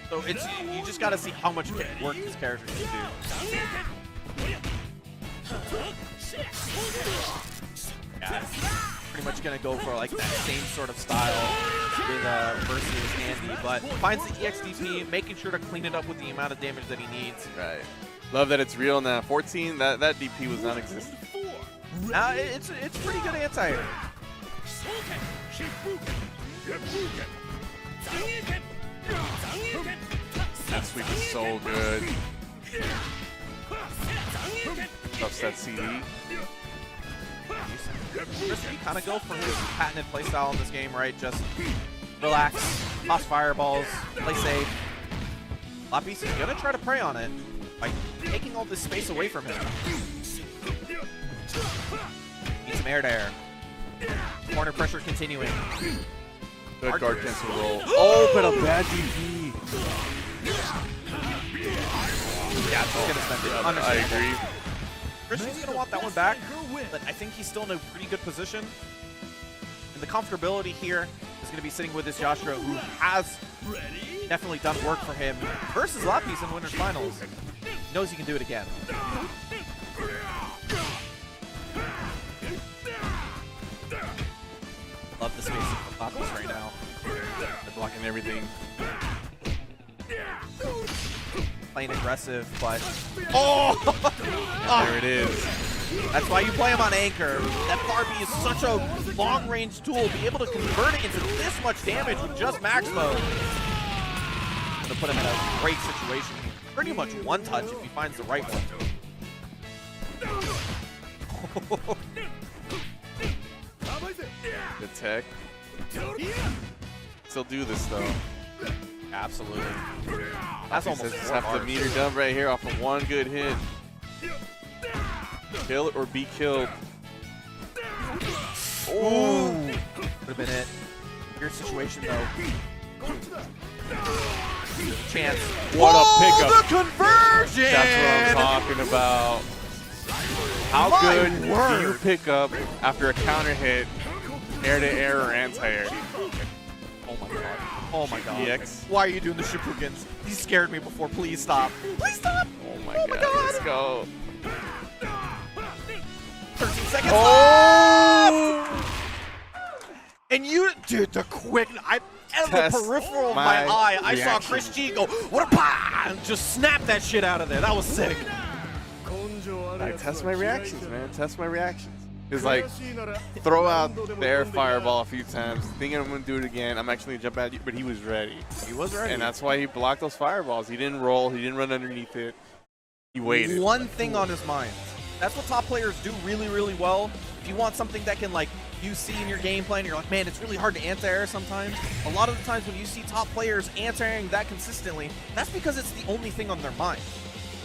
so it's you just got to see how much work this character can do. Yeah, pretty much gonna go for like that same sort of style with versus Andy, but finds the EXDP, making sure to clean it up with the amount of damage that he needs. Right. Love that it's real now. 14, that DP was non-existent. It's pretty good anti-air. That sweep is so good. Upset CD. KrisG kind of go for his patented playstyle in this game, right? Just relax, toss fireballs, play safe. Lapis is gonna try to prey on it by taking all this space away from him. Need some air to air. Corner pressure continuing. Good guard cancel roll. Oh, but a bad DP. Yeah, he's gonna spend it. I Understandable. agree. KrisG's gonna want that one back, but I think he's still in a pretty good position. And the comfortability here is gonna be sitting with this O.Yashiro, who has definitely done work for him versus Lapis in Winners Finals. He knows he can do it again. Love the spacing from Lapis right now. They're blocking everything. playing aggressive, but There it is. that's why you play him on anchor. That Barbie is such a long-range tool. Be able to convert it into this much damage with just max mode. To put him in a great situation. Pretty much one touch if he finds the right one. The tech. Still do this though. Absolutely. That's almost Just have to meter dump right here off of one good hit. Kill it or be killed. Ooh. Would have been it. Weird situation though. Chance. What a pickup. The conversion! That's what I'm talking about. How good do you pick up after a counter hit, air to air or anti-air? Oh my god. Oh my god. EX. Why are you doing the Shippukens? He scared me before. Please stop. Please stop. Oh my god. Let's go. 13 seconds Oh! left! And you, dude, the quick, out of the Test peripheral of my eye, I saw reaction. KRISG go, what a pa! And just snap that shit out of there. That was sick. I test my reactions, man. Test my reactions. It's like, throw out the air fireball a few times, thinking I'm going to do it again. I'm actually going to jump at you, but he was ready. He was ready. And that's why he blocked those fireballs. He didn't roll. He didn't run underneath it. He waited. One thing on his mind. That's what top players do really, really well. If you want something that can, like, you see in your game plan, you're like, man, it's really hard to anti-air sometimes. A lot of the times when you see top players anti-airing that consistently, that's because it's the only thing on their mind.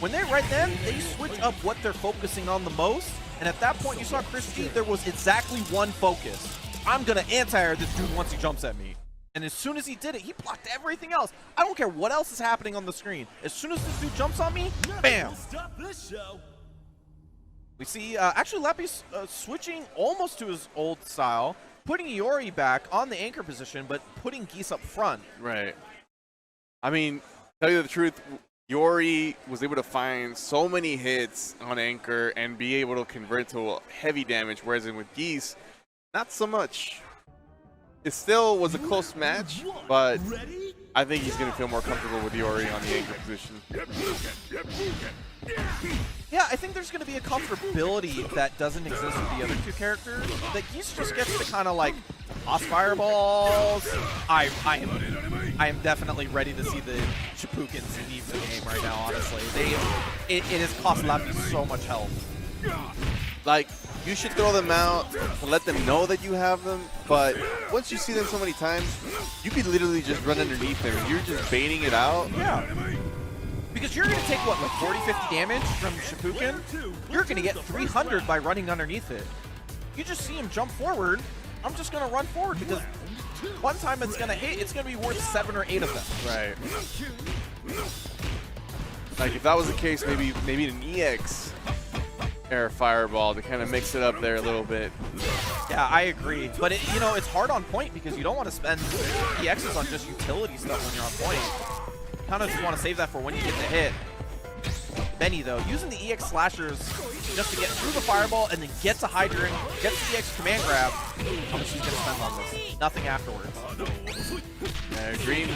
When they're right then, they switch up what they're focusing on the most. And at that point, you saw KRISG, there was exactly one focus. I'm going to anti-air this dude once he jumps at me. And as soon as he did it, he blocked everything else. I don't care what else is happening on the screen. As soon as this dude jumps on me, bam! Stop this show. We see, actually, Lapis switching almost to his old style, putting Iori back on the anchor position, but putting Geese up front. Right. I mean, tell you the truth, Iori was able to find so many hits on anchor and be able to convert to heavy damage, whereas with Geese, not so much. It still was a close match, but I think he's going to feel more comfortable with Iori on the anchor position. Yeah, I think there's going to be a comfortability that doesn't exist with the other two characters. That Geese just gets to kind of like toss fireballs. I am definitely ready to see the Shippukens leave the game right now, honestly. It has cost Lapis so much health. Like, you should throw them out to let them know that you have them, but once you see them so many times, you could literally just run underneath them. You're just baiting it out. Yeah. Because you're going to take, what, like 40, 50 damage from Shippuken? You're going to get 300 by running underneath it. You just see him jump forward. I'm just going to run forward because one time it's going to hit, it's going to be worth 7 or 8 of them. Right. Like, if that was the case, maybe an EX air fireball to kind of mix it up there a little bit. Yeah, I agree. But, you know, it's hard on point because you don't want to spend EXs on just utility stuff when you're on point. You kind of just want to save that for when you get the hit. Benny, though, using the EX slashers just to get through the fireball and then get to Hydran, get the EX command grab. How much he's going to spend on this? Nothing afterwards. Green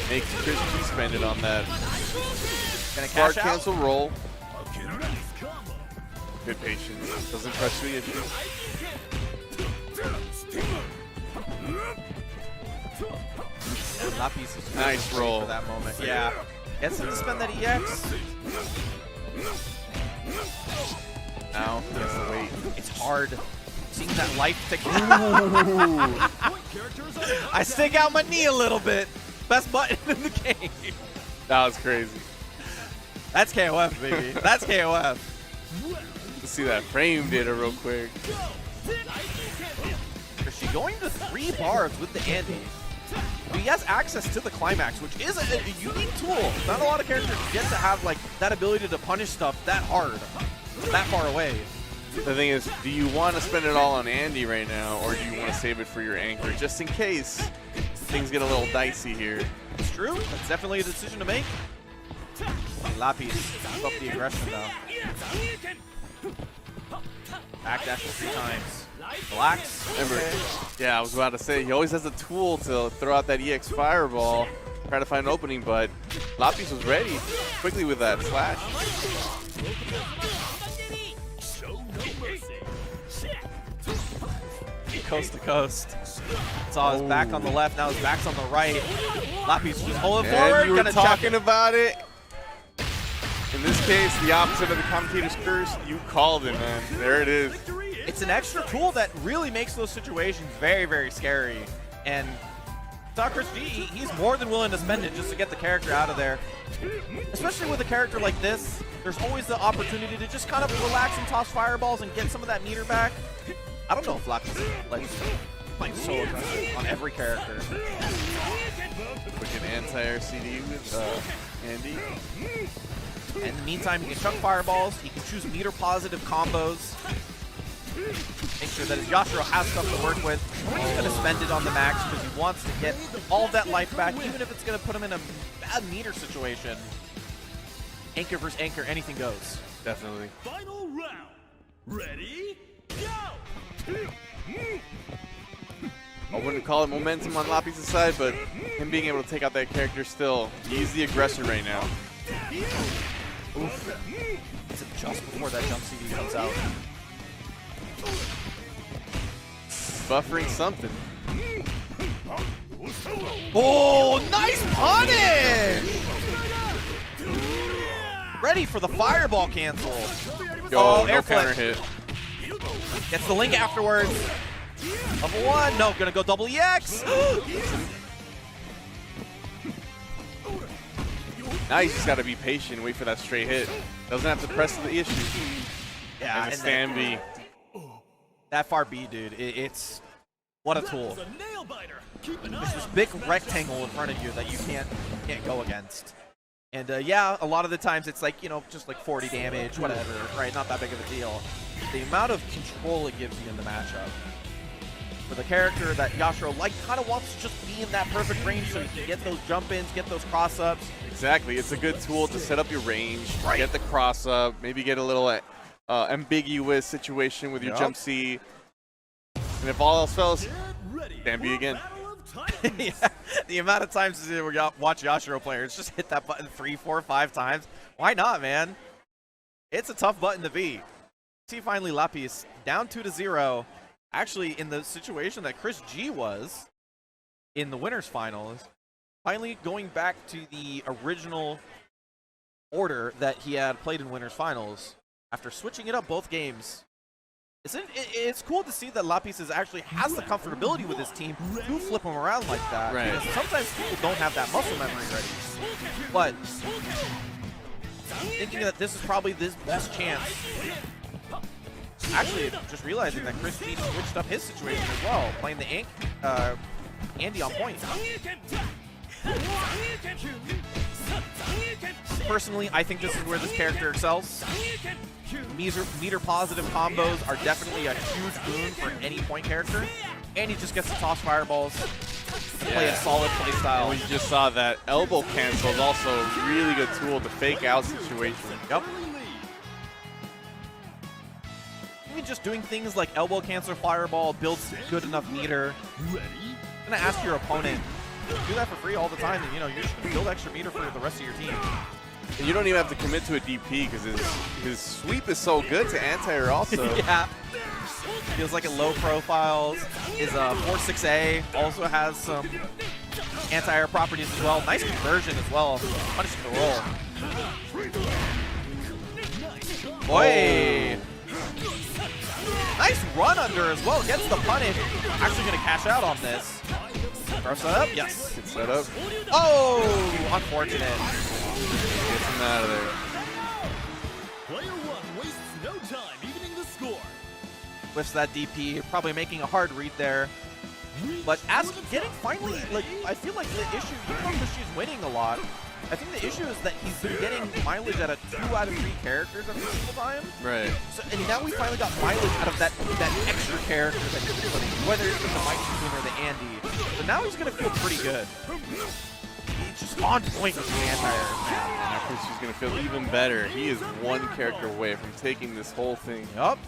makes KRISG spend it on that. Gonna cash out? Cancel roll. Good patience. Doesn't crush the issue. And Lapis is Nice roll for that moment. Yeah. Gets him to spend that EX. Now he has to wait. It's hard seeing that life tick. I stick out my knee a little bit. Best button in the game. That was crazy. That's KOF, baby. That's KOF. Let's see that frame data real quick. Is she going to 3 bars with the Andy? He has access to the climax, which is a unique tool. Not a lot of characters get to have like that ability to punish stuff that hard, that far away. The thing is, do you want to spend it all on Andy right now, or do you want to save it for your anchor, just in case things get a little dicey here? It's true. That's definitely a decision to make. Lapis, keep up the aggression though. Backdash 3 times. Relax. Remember, yeah, I was about to say, he always has a tool to throw out that EX fireball, try to find an opening, but Lapis was ready quickly with that slash. Coast to coast. Saw his back on the left, now his back's on the right. Lapis just pulling forward. You were talking about it. In this case, the opposite of the commentator's curse, you called it, man. There it is. It's an extra tool that really makes those situations very, very scary. And NYChrisG, he's more than willing to spend it just to get the character out of there. Especially with a character like this, there's always the opportunity to just kind of relax and toss fireballs and get some of that meter back. I don't know if Lapis is like playing so aggressive on every character. Quick an anti-air CD with Andy. And in the meantime, he can chuck fireballs, he can choose meter positive combos. Make sure that his Yashiro has stuff to work with. He's going to spend it on the max because he wants to get all that life back, even if it's going to put him in a bad meter situation. Anchor versus anchor, anything goes. Definitely. Final round. Ready? Go! I wouldn't call it momentum on Lapis' side, but him being able to take out that character still, he's the aggressor right now. Oof. Is it just before that jump CD comes out? Buffering something. Oh, nice punish! Ready for the fireball cancel. Yo, no air counter flip. hit. Gets the link afterwards. Level 1, no, gonna go double EX. Now he's just got to be patient and wait for that straight hit. Doesn't have to press the issue. Yeah, and the stand B. That far B, dude, it's what a tool. There's this big rectangle in front of you that you can't go against. And yeah, a lot of the times it's like, you know, just like 40 damage, whatever, right? Not that big of a deal. The amount of control it gives you in the matchup. With a character that Yashiro kind of wants to just be in that perfect range so you can get those jump-ins, get those cross-ups. Exactly. It's a good tool to set up your range, get the cross-up, maybe get a little ambiguous situation with your jump C. And if all else fails, stand B again. Yeah, the amount of times we watch Yashiro players just hit that button 3, 4, 5 times. Why not, man? It's a tough button to beat. See, finally, Lapis down 2-0. Actually, in the situation that KRISG was in the winners finals, finally going back to the original order that he had played in winners finals after switching it up both games. It's cool to see that Lapis actually has the comfortability with his team to flip him around like that. Right. Because sometimes people don't have that muscle memory ready. But thinking that this is probably his best chance. Actually, just realizing that KRISG switched up his situation as well, playing the Andy on point. Personally, I think this is where this character excels. Meter positive combos are definitely a huge boon for any point character. And he just gets to toss fireballs and play a solid play style. We just saw that elbow cancel is also a really good tool to fake out situation. Yep. Even just doing things like elbow cancel fireball builds good enough meter. Gonna ask your opponent to do that for free all the time, and you know you're just gonna build extra meter for the rest of your team. And you don't even have to commit to a DP because his sweep is so good to anti-air also. Yeah. Feels like it low profiles. His 4-6A also has some anti-air properties as well. Nice conversion as well. Punishing the roll. Boy. Nice run under as well. Gets the punish. Actually going to cash out on this. Throw set up? Yes. Good setup. Oh, unfortunate. Gets him out of there. Player one wastes no time evening the score. Whiffs that DP, probably making a hard read there. But as getting finally, like, I feel like the issue, even though she's winning a lot, I think the issue is that he's been getting mileage out of 2 out of 3 characters every single time. Right. So, and now we finally got mileage out of that extra character that he's putting, whether it's the Mike Spoon or the Andy. So now he's going to feel pretty good. He's just on point with the anti-airs, man. And I think she's going to feel even better. He is 1 character away from taking this whole thing. Yup.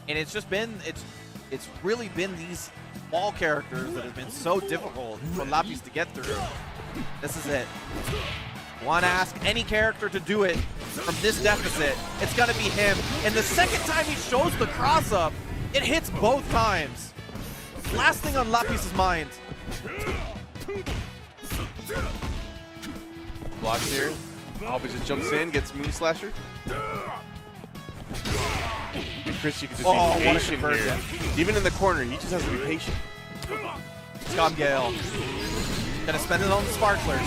And it's just been, it's really been these small characters that have been so difficult for Lapis to get through. This is it. Want to ask any character to do it from this deficit, it's going to be him. And the second time he shows the cross-up, it hits both times. Last thing on Lapis' mind. Blocks here. Alba just jumps in, gets Moon Slasher. And Chris, you can just be patient here. Even in the corner, he just has to be patient. Scum Gale. Gonna spend it on the Sparklers.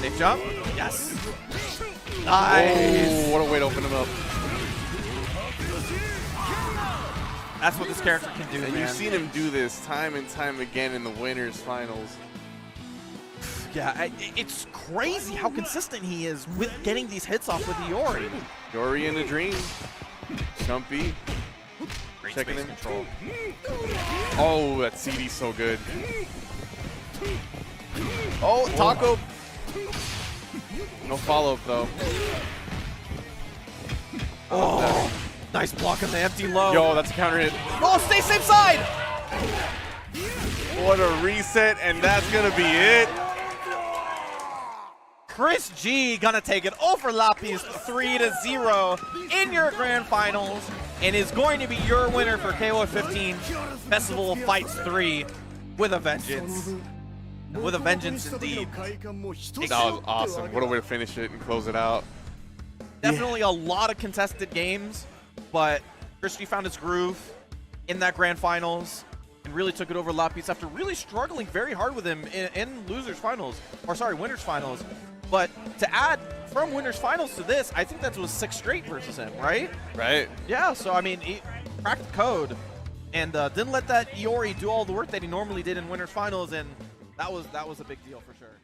Safe jump. Yes. Nice. Oh, what a way to open him up. That's what this character can do, And man. you've seen him do this time and time again in the winners finals. Yeah, it's crazy how consistent he is with getting these hits off with Iori. Iori in a dream. Jumpy. Great Checking space in. control. Oh, that CD's so good. Oh, Taco. No follow-up, though. Oh, nice block on the empty low. Yo, that's a counter hit. Oh, stay same side. What a reset, and that's going to be it. KRISG gonna take it over Lapis 3-0 in your grand finals and is going to be your winner for KOF15 Festival Fights 3 with a vengeance. With a vengeance indeed. That was awesome. What a way to finish it and close it out. Definitely a lot of contested games, but KRISG found his groove in that grand finals and really took it over Lapis after really struggling very hard with him in losers finals, or sorry, winners finals. But to add from winners finals to this, I think that was 6 straight versus him, right? Right. Yeah, so I mean, he cracked the code and didn't let that Iori do all the work that he normally did in winners finals, and that was a big deal for sure.